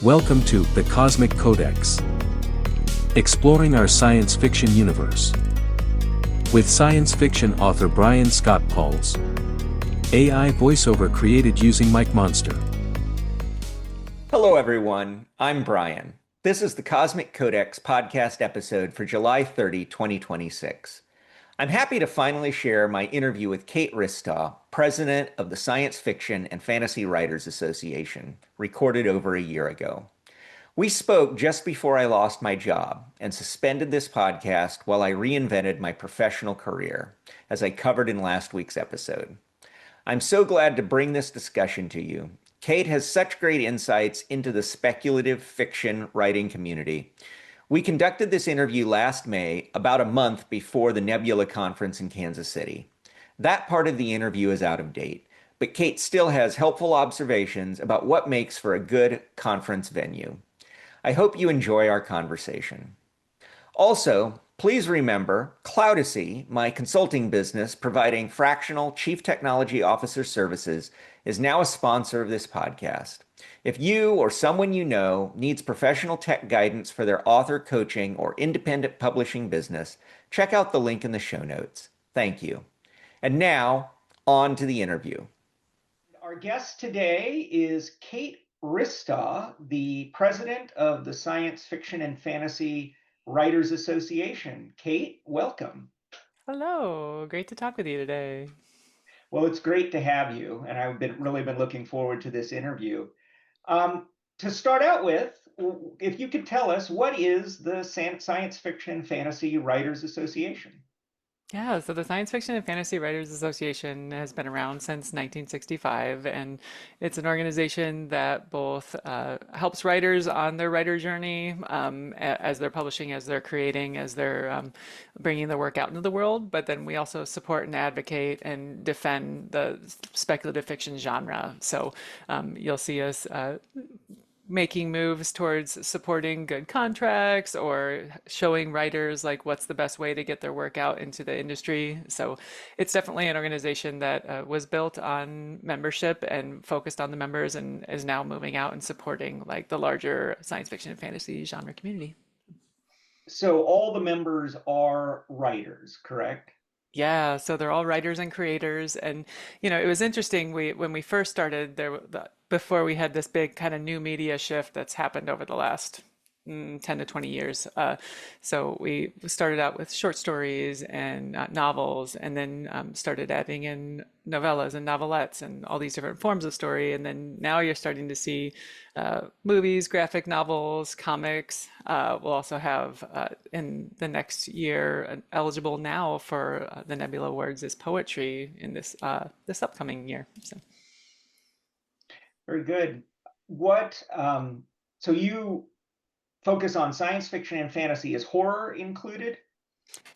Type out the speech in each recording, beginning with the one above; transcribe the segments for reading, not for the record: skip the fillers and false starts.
Welcome to The Cosmic Codex, exploring our science fiction universe. With science fiction author Brian Scott Pauls. AI voiceover created using MicMonster. Hello, everyone. I'm Brian. This is the Cosmic Codex podcast episode for July 30, 2026. I'm happy to finally share my interview with Kate Ristau, president of the Science Fiction and Fantasy Writers Association, recorded over a year ago. We spoke just before I lost my job and suspended this podcast while I reinvented my professional career, as I covered in last week's episode. I'm so glad to bring this discussion to you. Kate has such great insights into the speculative fiction writing community. We conducted this interview last May, about a month before the Nebula conference in Kansas City. That part of the interview is out of date, but Kate still has helpful observations about what makes for a good conference venue. I hope you enjoy our conversation. Also, please remember, Cloudacy, my consulting business providing fractional chief technology officer services, is now a sponsor of this podcast. If you or someone you know needs professional tech guidance for their author coaching or independent publishing business, check out the link in the show notes. Thank you. And now, on to the interview. Our guest today is Kate Ristau, the president of the Science Fiction and Fantasy Writers Association. Kate, welcome. Hello, great to talk with you today. Well, it's great to have you, and I've really been looking forward to this interview. To start out with, if you could tell us, what is the Science Fiction and Fantasy Writers Association? Yeah, so the Science Fiction and Fantasy Writers Association has been around since 1965, and it's an organization that both helps writers on their writer journey as they're publishing, as they're creating, as they're bringing their work out into the world. But then we also support and advocate and defend the speculative fiction genre. So you'll see us making moves towards supporting good contracts or showing writers like what's the best way to get their work out into the industry. So it's definitely an organization that was built on membership and focused on the members and is now moving out and supporting like the larger science fiction and fantasy genre community. So all the members are writers, correct? Yeah, so they're all writers and creators, and it was interesting. When we first started before we had this big kind of new media shift that's happened over the last 10 to 20 years. So we started out with short stories and novels, and then started adding in novellas and novelettes and all these different forms of story. And then now you're starting to see movies, graphic novels, comics. We'll also have in the next year eligible now for the Nebula Awards is poetry in this upcoming year. So. Very good. So you focus on science fiction and fantasy. Is horror included?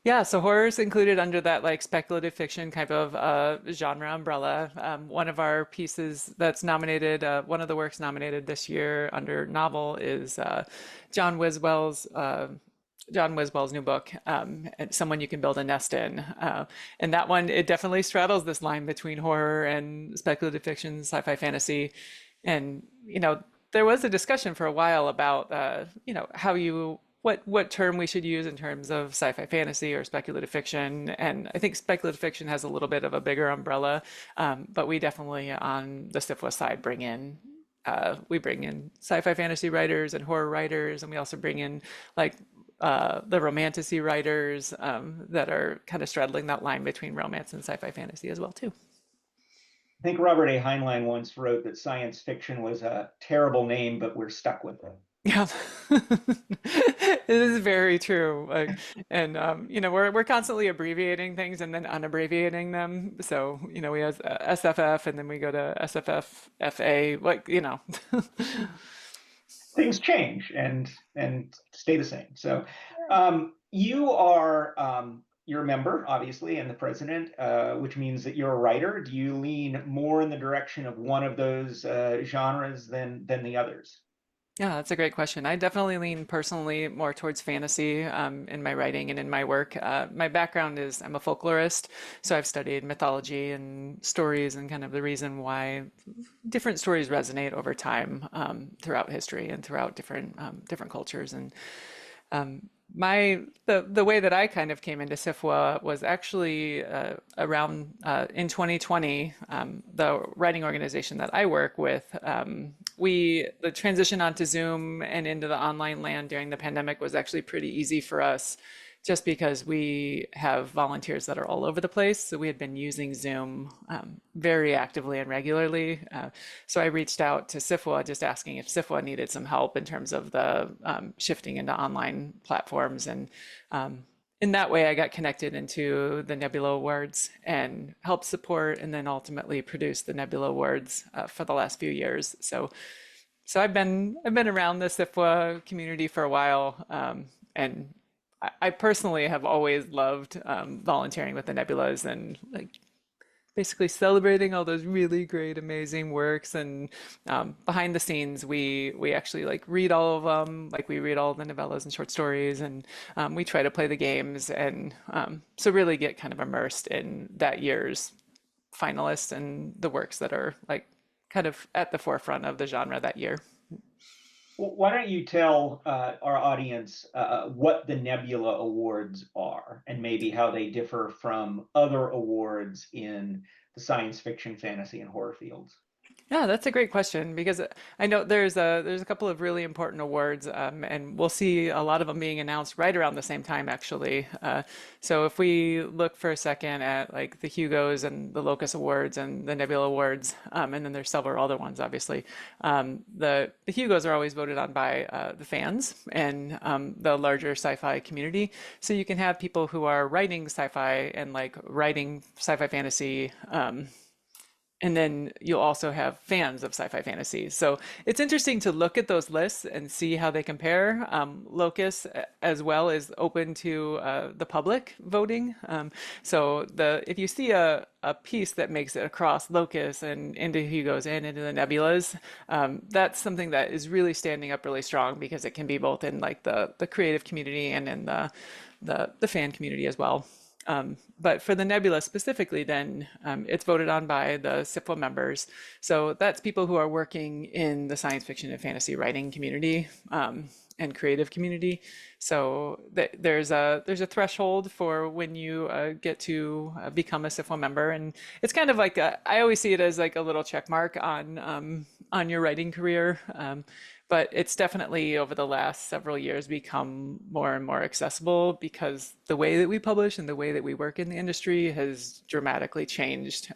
Yeah, so horror is included under that like speculative fiction kind of genre umbrella. One of our pieces that's nominated, one of the works nominated this year under novel is John Wiswell's new book, and Someone You Can Build a Nest In. And that one, it definitely straddles this line between horror and speculative fiction, sci-fi fantasy. And, there was a discussion for a while about, what term we should use in terms of sci-fi fantasy or speculative fiction. And I think speculative fiction has a little bit of a bigger umbrella, but we definitely on the SIFWA side bring in sci-fi fantasy writers and horror writers, and we also bring in like the romantasy writers that are kind of straddling that line between romance and sci-fi fantasy as well too. I think Robert A. Heinlein once wrote that science fiction was a terrible name, but we're stuck with it. Yeah, it is very true. We're constantly abbreviating things and then unabbreviating them. So, we have SFF and then we go to SFF FA, Things change and stay the same. So, you're a member, obviously, and the president, which means that you're a writer. Do you lean more in the direction of one of those genres than the others? Yeah, that's a great question. I definitely lean personally more towards fantasy in my writing and in my work. My background is I'm a folklorist, so I've studied mythology and stories and kind of the reason why different stories resonate over time throughout history and throughout different cultures. And my the way that I kind of came into SIFWA was actually around in 2020. The writing organization that I work with, we the transition onto Zoom and into the online land during the pandemic was actually pretty easy for us, just because we have volunteers that are all over the place. So we had been using Zoom very actively and regularly. So I reached out to SIFWA just asking if SIFWA needed some help in terms of the shifting into online platforms. And in that way, I got connected into the Nebula Awards and helped support and then ultimately produce the Nebula Awards for the last few years. So I've been around the SIFWA community for a while, and I personally have always loved volunteering with the Nebulas and like basically celebrating all those really great, amazing works. And behind the scenes, we actually like read all of them. Like we read all the novellas and short stories, and we try to play the games, and so really get kind of immersed in that year's finalists and the works that are like kind of at the forefront of the genre that year. Well, why don't you tell our audience what the Nebula Awards are and maybe how they differ from other awards in the science fiction, fantasy, and horror fields? Yeah, that's a great question because I know there's a couple of really important awards, and we'll see a lot of them being announced right around the same time, actually. So if we look for a second at like the Hugos and the Locus Awards and the Nebula Awards, and then there's several other ones, obviously. The Hugos are always voted on by the fans and the larger sci-fi community. So you can have people who are writing sci-fi and like writing sci-fi fantasy. And then you'll also have fans of sci-fi fantasy. So it's interesting to look at those lists and see how they compare. Locus as well is open to the public voting. So if you see a piece that makes it across Locus and into Hugos and into the Nebulas, that's something that is really standing up really strong because it can be both in like the creative community and in the fan community as well. But for the nebula specifically, then it's voted on by the SIFWA members. So that's people who are working in the science fiction and fantasy writing community and creative community. So there's a threshold for when you get to become a SIFWA member, and it's kind of like I always see it as like a little check mark on your writing career. But it's definitely over the last several years become more and more accessible because the way that we publish and the way that we work in the industry has dramatically changed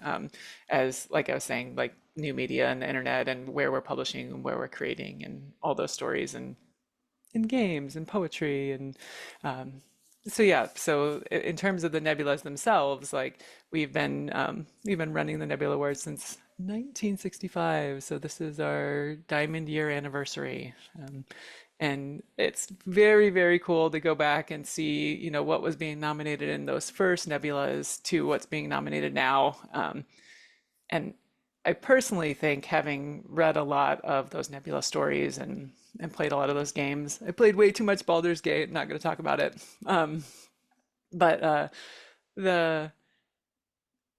as, like I was saying, like new media and the internet and where we're publishing and where we're creating and all those stories and in games and poetry and so yeah, so in terms of the nebulas themselves, like we've been running the Nebula Awards since 1965, so this is our diamond year anniversary. And it's very, very cool to go back and see, what was being nominated in those first nebulas to what's being nominated now. And I personally think, having read a lot of those nebula stories and played a lot of those games, I played way too much Baldur's Gate, not going to talk about it. But the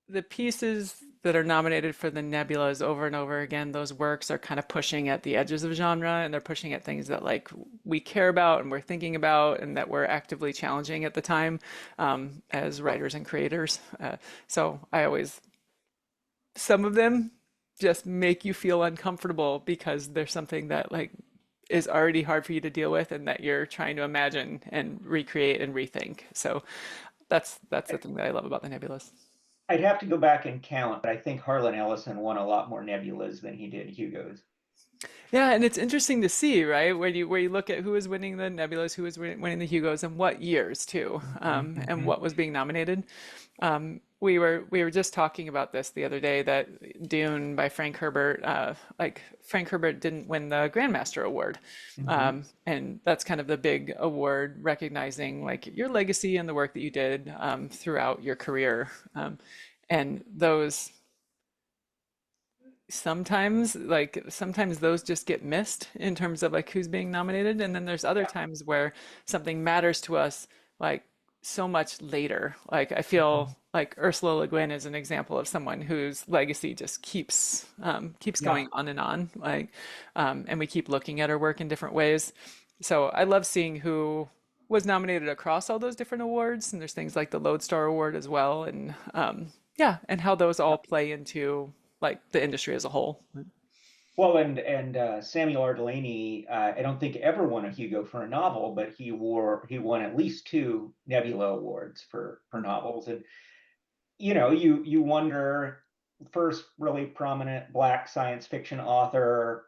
the pieces that are nominated for the nebulas over and over again, those works are kind of pushing at the edges of genre, and they're pushing at things that like we care about and we're thinking about and that we're actively challenging at the time as writers and creators. So I always, some of them just make you feel uncomfortable because there's something that like is already hard for you to deal with and that you're trying to imagine and recreate and rethink. So that's the thing that I love about the nebulas. I'd have to go back and count, but I think Harlan Ellison won a lot more nebulas than he did Hugo's. Yeah, and it's interesting to see, right, where you look at who is winning the Nebulas, who is winning the Hugos, and what years too, and what was being nominated. We were just talking about this the other day that Dune by Frank Herbert, like Frank Herbert didn't win the Grandmaster Award, and that's kind of the big award recognizing like your legacy and the work that you did throughout your career, and those sometimes those just get missed in terms of like who's being nominated, and then there's other Yeah. times where something matters to us like so much later. Like I feel like Ursula Le Guin is an example of someone whose legacy just keeps Yeah. going on and on, and we keep looking at her work in different ways. So I love seeing who was nominated across all those different awards, and there's things like the Lodestar Award as well, and yeah, and how those all play into like the industry as a whole. Well, and Samuel R. Delany, I don't think ever won a Hugo for a novel, but he won at least two Nebula Awards for novels. And you wonder, first really prominent Black science fiction author,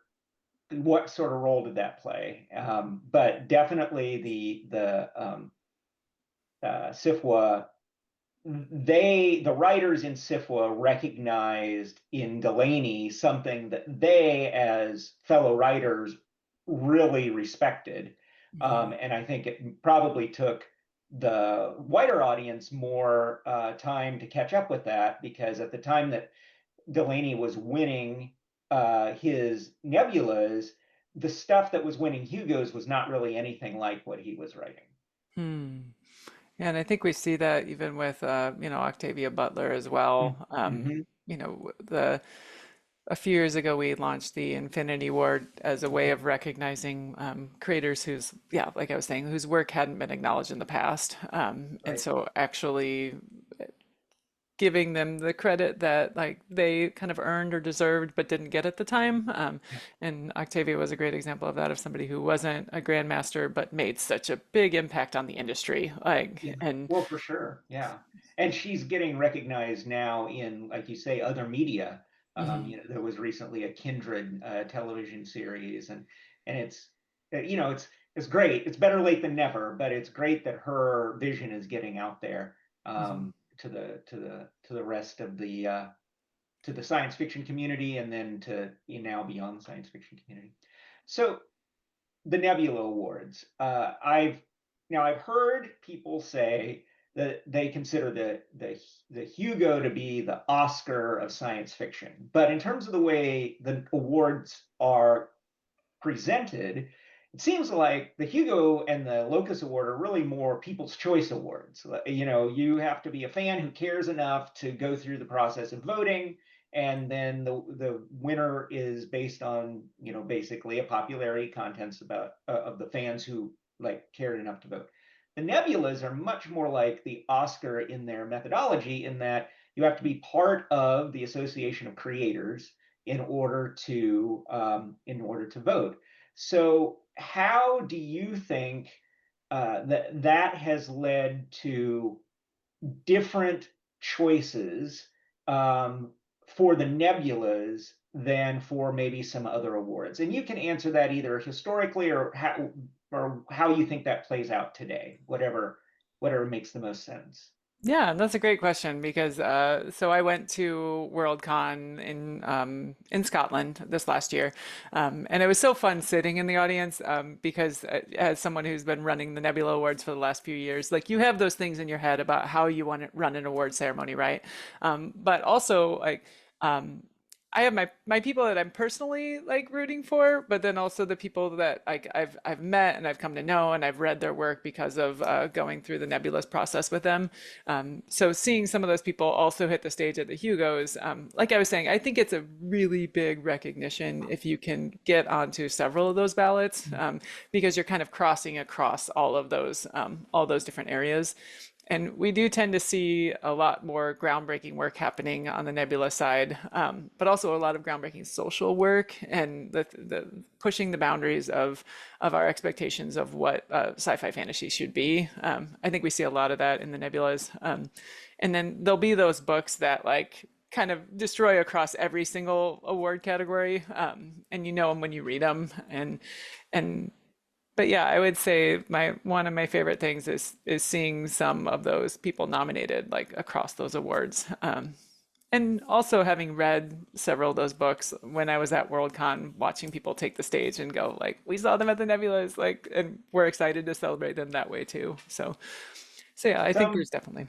what sort of role did that play? But definitely the SIFWA, the writers in SIFWA recognized in Delaney something that they, as fellow writers, really respected. Mhm. And I think it probably took the wider audience more time to catch up with that, because at the time that Delaney was winning his Nebulas, the stuff that was winning Hugos was not really anything like what he was writing. Hmm. Yeah, and I think we see that even with Octavia Butler as well. Mm-hmm. The a few years ago we launched the Infinity Award as a way of recognizing creators whose, yeah, like I was saying, whose work hadn't been acknowledged in the past, and Right. so actually giving them the credit that like they kind of earned or deserved but didn't get at the time. Yeah. And Octavia was a great example of that, of somebody who wasn't a grandmaster but made such a big impact on the industry. Yeah. And Well, for sure. Yeah. And she's getting recognized now in, like you say, other media. mhm. There was recently a Kindred television series, and it's great. It's better late than never, but it's great that her vision is getting out there Mhm. to the rest of the science fiction community, and then to now beyond the science fiction community. So the Nebula Awards. I've heard people say that they consider the Hugo to be the Oscar of science fiction, but in terms of the way the awards are presented, it seems like the Hugo and the Locus Award are really more People's Choice Awards. You have to be a fan who cares enough to go through the process of voting, and then the winner is based on basically a popularity contest about of the fans who like cared enough to vote. The Nebulas are much more like the Oscar in their methodology, in that you have to be part of the Association of Creators in order to vote. So, how do you think that has led to different choices um, for the nebulas than for maybe some other awards? And you can answer that either historically, or how you think that plays out today, whatever makes the most sense. Yeah, that's a great question because so I went to Worldcon in Scotland this last year, and it was so fun sitting in the audience because as someone who's been running the Nebula Awards for the last few years, like you have those things in your head about how you want to run an award ceremony, right? But also like. Um, I have my people that I'm personally like rooting for, but then also the people that like I've met and I've come to know and I've read their work because of going through the Nebulous process with them. So seeing some of those people also hit the stage at the Hugos, like I was saying, I think it's a really big recognition if you can get onto several of those ballots, because you're kind of crossing across all those different areas. And we do tend to see a lot more groundbreaking work happening on the Nebula side, but also a lot of groundbreaking social work and the pushing the boundaries of our expectations of what sci-fi fantasy should be. I think we see a lot of that in the Nebulas. And then there'll be those books that like kind of destroy across every single award category, and you know them when you read them. And but yeah, I would say my one of my favorite things is seeing some of those people nominated like across those awards. And also having read several of those books when I was at Worldcon, watching people take the stage and go like, "We saw them at the Nebulas," like, and we're excited to celebrate them that way too. So yeah, I think Some there's definitely.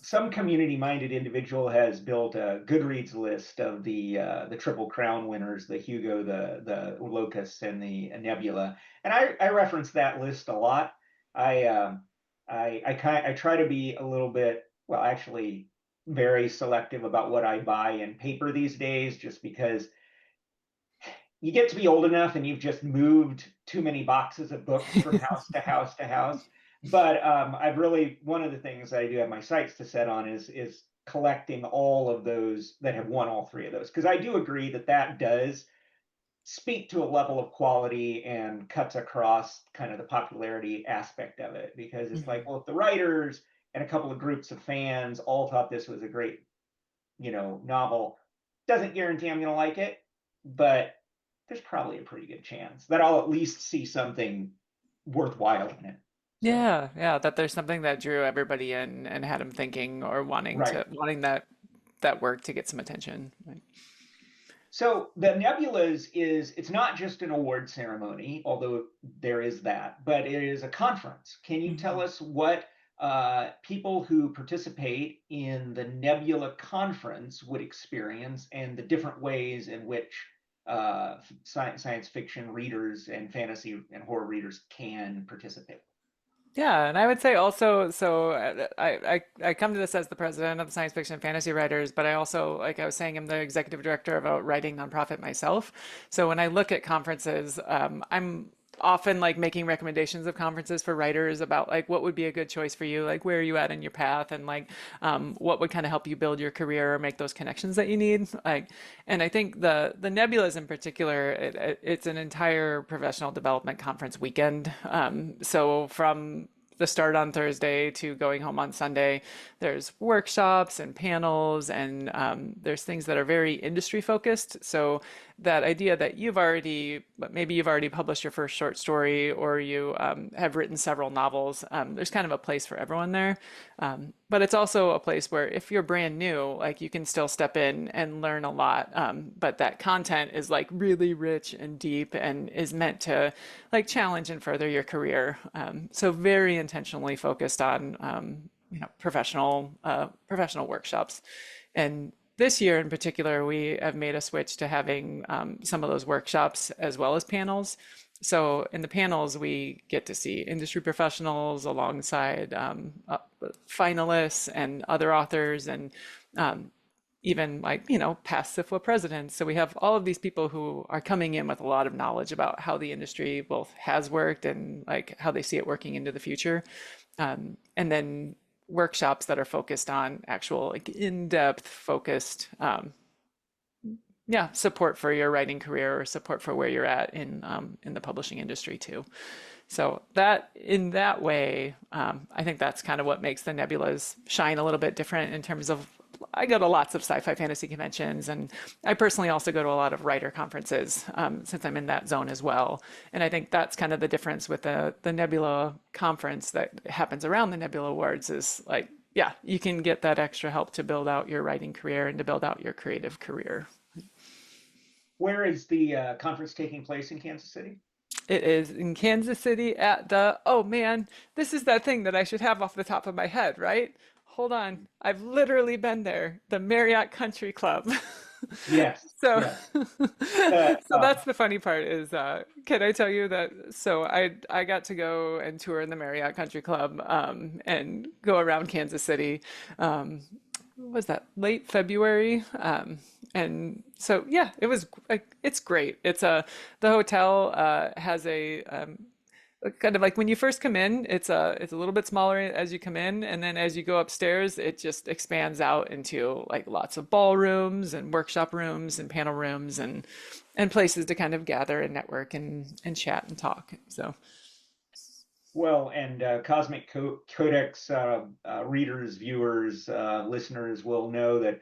some community-minded individual has built a Goodreads list of the Triple Crown winners, the Hugo, the Locust, and the Nebula, and I reference that list a lot. I I try to be a little bit, well, actually, very selective about what I buy in paper these days, just because you get to be old enough and you've just moved too many boxes of books from house to house to house. But I've really, one of the things I do have my sights to set on is collecting all of those that have won all three of those, because I do agree that that does speak to a level of quality and cuts across kind of the popularity aspect of it, because it's like, Mhm. well, if the writers and a couple of groups of fans all thought this was a great, novel, doesn't guarantee I'm going to like it, but there's probably a pretty good chance that I'll at least see something worthwhile in it. So, Yeah, yeah, that there's something that drew everybody in and had them thinking or right. wanting that work to get some attention. Right. So the Nebulas is, it's not just an award ceremony, although there is that, but it is a conference. Can you tell Mhm. us what people who participate in the Nebula conference would experience and the different ways in which science fiction readers and fantasy and horror readers can participate? Yeah, and I would say also, so I come to this as the president of the Science Fiction and Fantasy Writers, but I also, like I was saying, I'm the executive director of a writing nonprofit myself. So when I look at conferences, I'm often like making recommendations of conferences for writers about like what would be a good choice for you, like where are you at in your path, and like what would kind of help you build your career or make those connections that you need. Like, and I think the Nebulas in particular, it's an entire professional development conference weekend. So from the start on Thursday to going home on Sunday. There's workshops and panels, and there's things that are very industry focused. So that idea that maybe you've already published your first short story or you have written several novels, there's kind of a place for everyone there. But it's also a place where if you're brand new, like you can still step in and learn a lot. But that content is like really rich and deep and is meant to like challenge and further your career. So very intentionally focused on professional workshops. And this year in particular, we have made a switch to having some of those workshops as well as panels. So in the panels, we get to see industry professionals alongside finalists and other authors and even like, past SIFWA presidents. So we have all of these people who are coming in with a lot of knowledge about how the industry both has worked and like how they see it working into the future. And then workshops that are focused on actual like in-depth focused yeah, support for your writing career or support for where you're at in the publishing industry too. So that in that way, I think that's kind of what makes the Nebulas shine a little bit different in terms of I go to lots of sci-fi fantasy conventions, and I personally also go to a lot of writer conferences since I'm in that zone as well. And I think that's kind of the difference with the Nebula conference that happens around the Nebula Awards is like, yeah, you can get that extra help to build out your writing career and to build out your creative career. Where is the conference taking place in Kansas City? It is in Kansas City at oh man, this is that thing that I should have off the top of my head, right? Hold on. I've literally been there, the Marriott Country Club. Yes, So, yes. so that's the funny part is, can I tell you that? So I got to go and tour in the Marriott Country Club, and go around Kansas City. What was that late February? And so yeah, it was like it's great. The hotel has a kind of like when you first come in, it's a little bit smaller as you come in, and then as you go upstairs, it just expands out into like lots of ballrooms and workshop rooms and panel rooms and places to kind of gather and network and chat and talk. So Well, and Codex readers, viewers, listeners will know that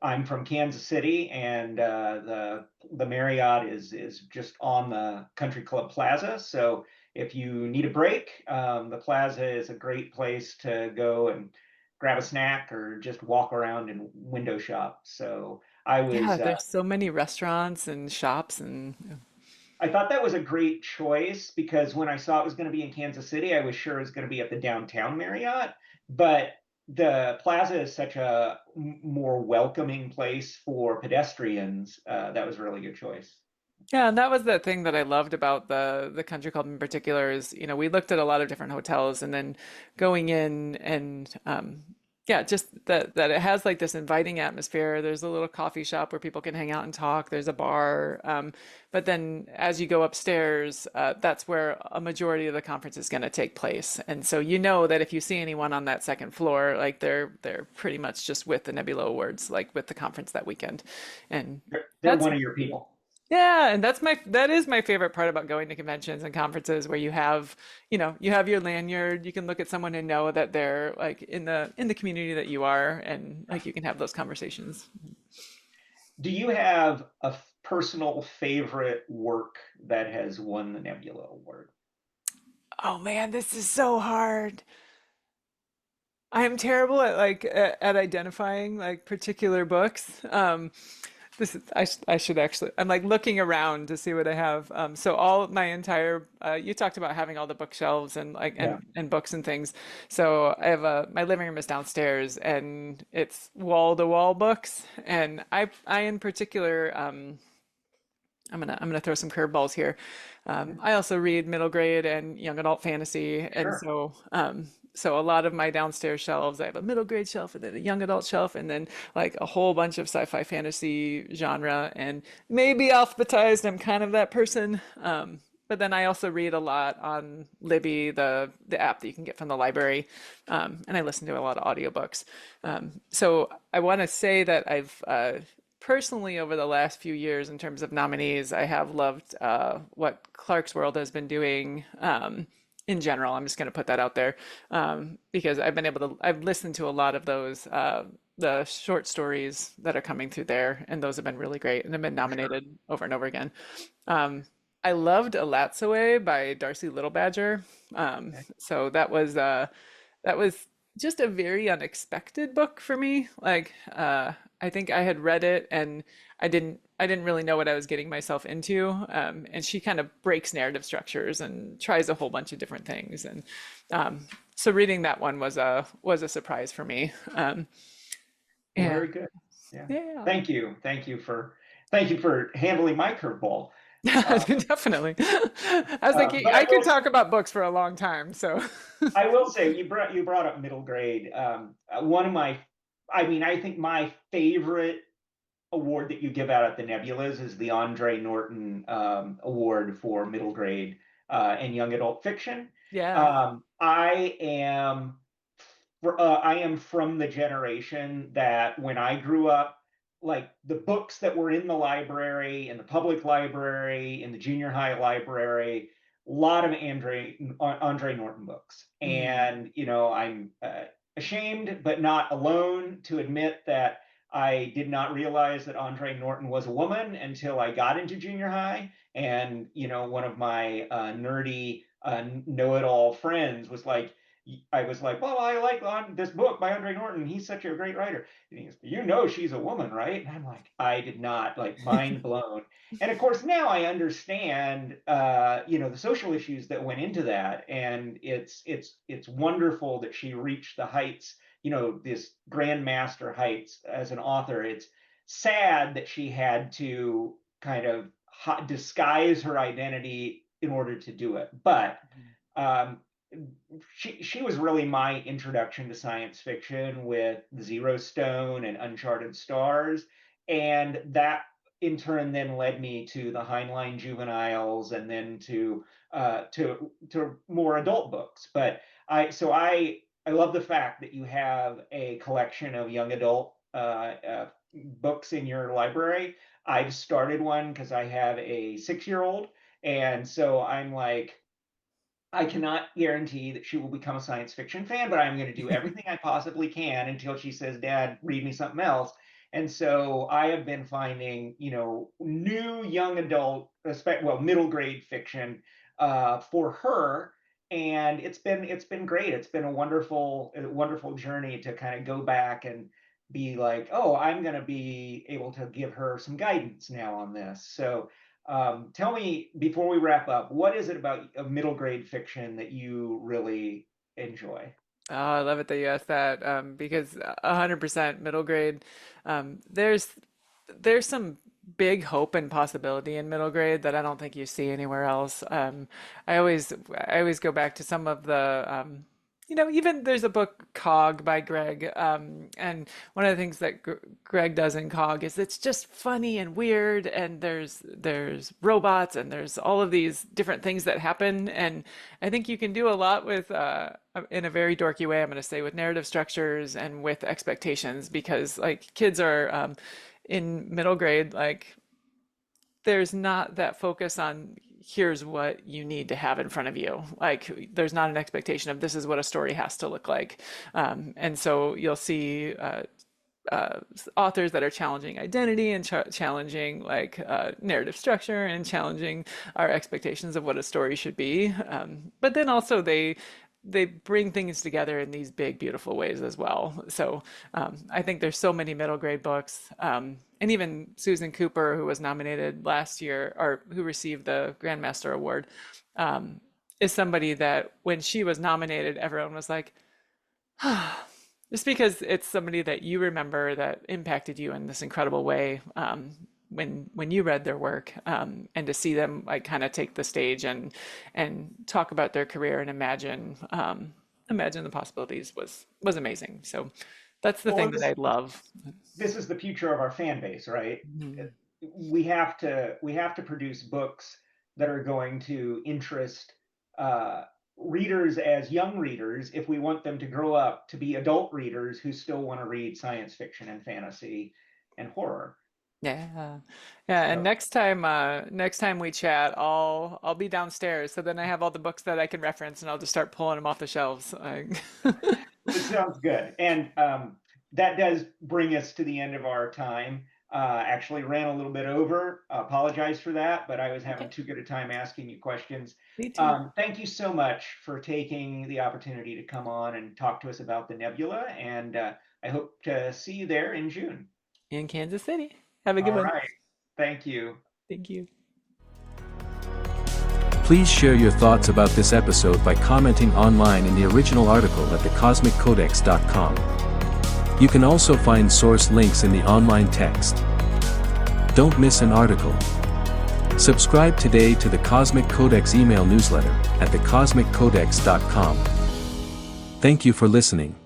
I'm from Kansas City, and the Marriott is just on the Country Club Plaza. So if you need a break, the Plaza is a great place to go and grab a snack or just walk around and window shop. So yeah, there's so many restaurants and shops and I thought that was a great choice because when I saw it was going to be in Kansas City, I was sure it was going to be at the downtown Marriott. But the plaza is such a more welcoming place for pedestrians. That was a really good choice. Yeah, and that was the thing that I loved about the country club in particular is, we looked at a lot of different hotels and then going in and yeah, just that it has like this inviting atmosphere. There's a little coffee shop where people can hang out and talk. There's a bar. But then as you go upstairs, that's where a majority of the conference is going to take place. And so you know that if you see anyone on that second floor, like they're pretty much just with the Nebula Awards, like with the conference that weekend. And They're that's one of your people. yeah, and that is my favorite part about going to conventions and conferences where you have your lanyard, you can look at someone and know that they're like in the community that you are and like you can have those conversations. Do you have a personal favorite work that has won the Nebula Award? Oh man, this is so hard. I am terrible at at identifying like particular books. This is I should actually I'm like looking around to see what I have. So all my entire you talked about having all the bookshelves and like Yeah. and books and things. So I have my living room is downstairs and it's wall to wall books. And I in particular I'm gonna throw some curveballs here. I also read middle grade and young adult fantasy, and Sure. so a lot of my downstairs shelves, I have a middle grade shelf and then a young adult shelf, and then like a whole bunch of sci-fi fantasy genre. And maybe alphabetized, I'm kind of that person. But then I also read a lot on Libby, the app that you can get from the library, and I listen to a lot of audiobooks. So I want to say that I've personally, over the last few years, in terms of nominees, I have loved what Clark's World has been doing in general. I'm just going to put that out there because I've listened to a lot of those, the short stories that are coming through there, and those have been really great and have been Sure. nominated over and over again. Um, I loved Alatsoe by Darcy Little Badger. Okay. So that was just a very unexpected book for me. I think I had read it and I didn't really know what I was getting myself into. And she kind of breaks narrative structures and tries a whole bunch of different things. And so reading that one was a surprise for me. Well, very And good. Yeah. yeah, Thank you for handling my curveball. Uh, definitely. I was thinking but I could talk about books for a long time. So I will say you brought up middle grade. One of my, I mean, I think my favorite award that you give out at the Nebulas is the Andre Norton Award for middle grade and young adult fiction. yeah. I am from the generation that when I grew up, like the books that were in the library, in the public library, in the junior high library, a lot of Andre Norton books. Mm. And I'm ashamed but not alone to admit that I did not realize that Andre Norton was a woman until I got into junior high. And one of my nerdy know-it-all friends was like, I was like, well, I like on this book by Andre Norton. He's such a great writer. And he goes, she's a woman, right? And I'm like, I did not, like, mind blown. And of course, now I understand, the social issues that went into that, and it's wonderful that she reached the heights, this grandmaster heights as an author. It's sad that she had to kind of disguise her identity in order to do it, but um, she was really my introduction to science fiction with Zero Stone and Uncharted Stars, and that in turn then led me to the Heinlein Juveniles and then to more adult books. But I love the fact that you have a collection of young adult books in your library. I've started one because I have a 6-year old, and so I'm like, I cannot guarantee that she will become a science fiction fan, but I'm going to do everything I possibly can until she says, Dad, read me something else. And so I have been finding, new young adult, middle grade fiction for her. And it's been great. It's been a wonderful journey to kind of go back and be like, oh, I'm going to be able to give her some guidance now on this. So tell me before we wrap up, what is it about a middle grade fiction that you really enjoy? Oh, I love it that you asked that, because 100% middle grade, there's some big hope and possibility in middle grade that I don't think you see anywhere else. I always go back to some of the, even there's a book, Cog by Greg, and one of the things that Greg does in Cog is it's just funny and weird, and there's robots and there's all of these different things that happen, and I think you can do a lot with, in a very dorky way, I'm going to say, with narrative structures and with expectations, because like kids are, in middle grade, like there's not that focus on here's what you need to have in front of you. Like there's not an expectation of this is what a story has to look like. And so you'll see authors that are challenging identity and challenging like narrative structure and challenging our expectations of what a story should be. But then also they bring things together in these big, beautiful ways as well. So I think there's so many middle grade books. And even Susan Cooper, who was nominated last year, or who received the Grandmaster Award, is somebody that when she was nominated, everyone was like, just because it's somebody that you remember that impacted you in this incredible way, when you read their work, and to see them like kind of take the stage and talk about their career and imagine the possibilities was amazing. So that's the Well, thing that I love. this is the future of our fan base, right? Mhm. We have to produce books that are going to interest uh, readers as young readers if we want them to grow up to be adult readers who still want to read science fiction and fantasy and horror. Yeah. Yeah, and So next time we chat, I'll be downstairs, so then I have all the books that I can reference and I'll just start pulling them off the shelves. Like, it sounds good. And that does bring us to the end of our time. Actually ran a little bit over. Apologize for that, but I was having okay, too good a time asking you questions. me too. Thank you so much for taking the opportunity to come on and talk to us about the nebula. And I hope to see you there in June. In Kansas City. Have a good All one. right. Thank you. Thank you. Please share your thoughts about this episode by commenting online in the original article at thecosmiccodex.com. You can also find source links in the online text. Don't miss an article. Subscribe today to the Cosmic Codex email newsletter at thecosmiccodex.com. Thank you for listening.